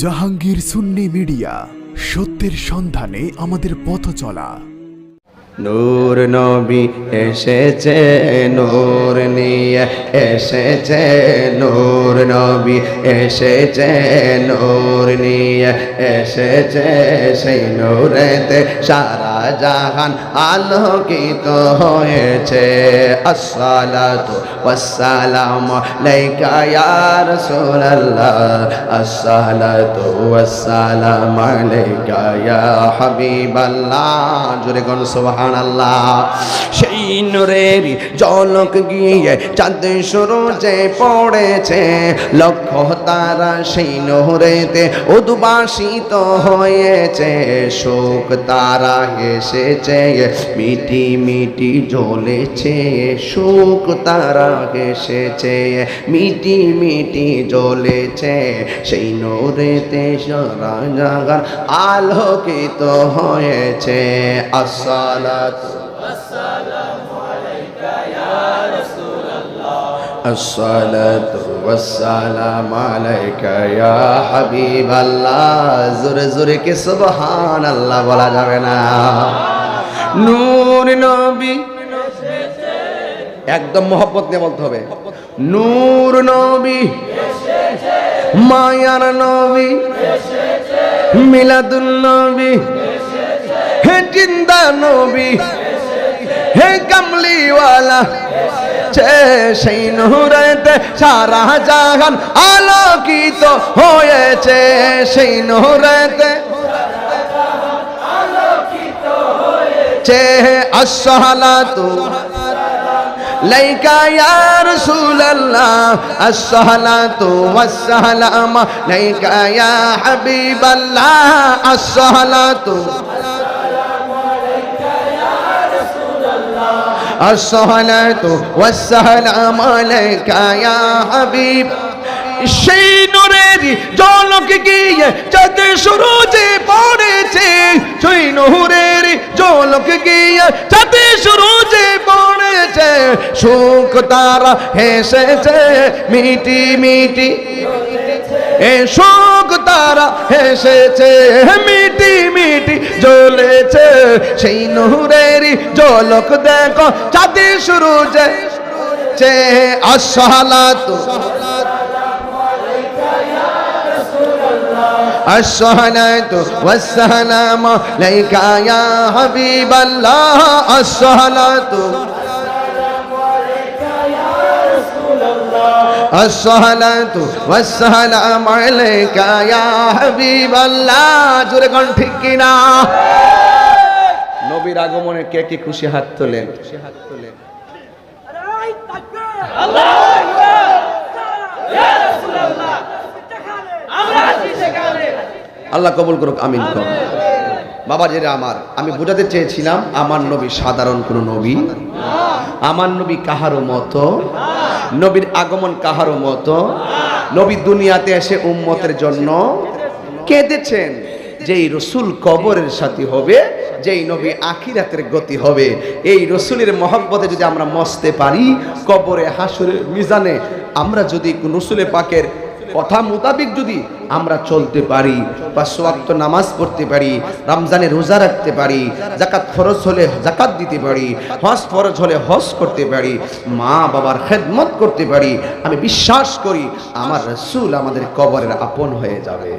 জাহাঙ্গীর সুন্নি media, সত্যের সন্ধানে আমাদের পথ চলা। নূর নবী এসেছে, নূর নিয়ে এসেছে, নূর নবী এসেছে, নূর নিয়ে এসেছে, সেই নূরেতে সারা জাহান আলোকিত হয়েছে। আসসালাতু ওয়াসসালামু আলাইকা ইয়া রাসূলুল্লাহ, আসসালাতু ওয়াসসালামু আলাইকা ইয়া হাবিবাল্লাহ। জোরে কোন সুবহান আল্লাহ। সেই নূরের ঝলক গিয়ে চাঁদ সূরজে পড়েছে, লক্ষ তারা সেই নূরেতে উদ্ভাসিত হয়েছে। শোক তারা এসেছে, মিটি মিটি জ্বলেছে, শোক তারা এসেছে, মিটি মিটি জ্বলেছে, সেই নূরেতে সারা জাহান আলোকিত হয়েছে। আসসালাতু ওয়াসসালামু আলাইকা ইয়া রাসূলুল্লাহ, আসসালাতু ওয়াসসালামু আলাইকা ইয়া হাবিবাল্লাহ। জোরে জোরে কি সুবহানাল্লাহ বলা যাবে না? নূর নবী এসেছে, একদম মোহব্বত নিয়ে বলতে হবে। নূর নবী এসেছে, মায়ার নবী এসেছে, মিলাদুন নবী এসেছে, হে জিন্দা নবী, হে কামলিওয়ালা, সেই নূরেতে সারা জাহান আলোকিত হয়েছে, সেই নূরেতে আলোকিত হয়েছে। আসসালাতু আলাইকা ইয়া রাসূলুল্লাহ, আসসালাতু ওয়াসসালামু আলাইকা ইয়া হাবিবাল্লাহ, আসসালাতু আসসালাতু ওয়াসসালামু আলাইকা ইয়া হাবিব। সেই নূরের ঝলক গিয়ে চাঁদ সূরজে পড়েছে, সেই নূরের ঝলক গিয়ে চাঁদ সূরজে পড়েছে, শোক তারা হেসেছে, মিটি মিটি এ শোক তারা হেসেছে, মিটি মিটি জ্বলেছে, সেই নূরের ঝলক দেখো চাঁদ সূরজে। আসসালাতু আসসালাতু ওয়াসসালামু আলাইকা ইয়া হাবিবাল্লাহ, আসসালাতু আসসালাতু ওয়াসসালামু আলাইকা ইয়া হাবিবাল্লাহ। জোরে কোন ঠিক কিনা? নবীর আগমনে কে কে খুশি হাত তোলেন? আল্লাহ কবুল করুক, আমিন করুন। বাবা যেটা আমার, আমি বোঝাতে চেয়েছিলাম আমার নবী সাধারণ কোনো নবী, আমার নবী কাহারও মতো, নবীর আগমন কাহারও মতো। নবী দুনিয়াতে এসে উম্মতের জন্য কেঁদেছেন, যেই রসুল কবরের সাথী হবে, যেই নবী আখিরাতের গতি হবে। এই রসুলের মহব্বতে যদি আমরা মস্তে পারি, কবরে হাসরে মিজানে আমরা যদি রসুলে পাকের কথা মোতাবিক যদি আমরা চলতে পারি, 5 ওয়াক্ত নামাজ পড়তে পারি, রমজানে রোজা রাখতে পারি, যাকাত ফরজ হলে যাকাত দিতে পারি, হজ ফরজ হলে হজ করতে পারি, মা বাবার খেদমত করতে পারি, আমি বিশ্বাস করি আমার রাসূল আমাদের কবরের আপন হয়ে যাবে।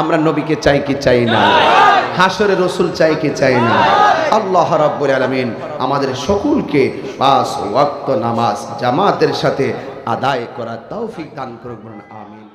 আমরা নবীকে চাই কি চাই না? হাসরে রসুল চাই কি চাই না? আল্লাহ রাব্বুল আলামিন আমাদের সকলকে 5 ওয়াক্ত নামাজ জামাতের সাথে আদায় করার তৌফিক দান করুন, আমিন।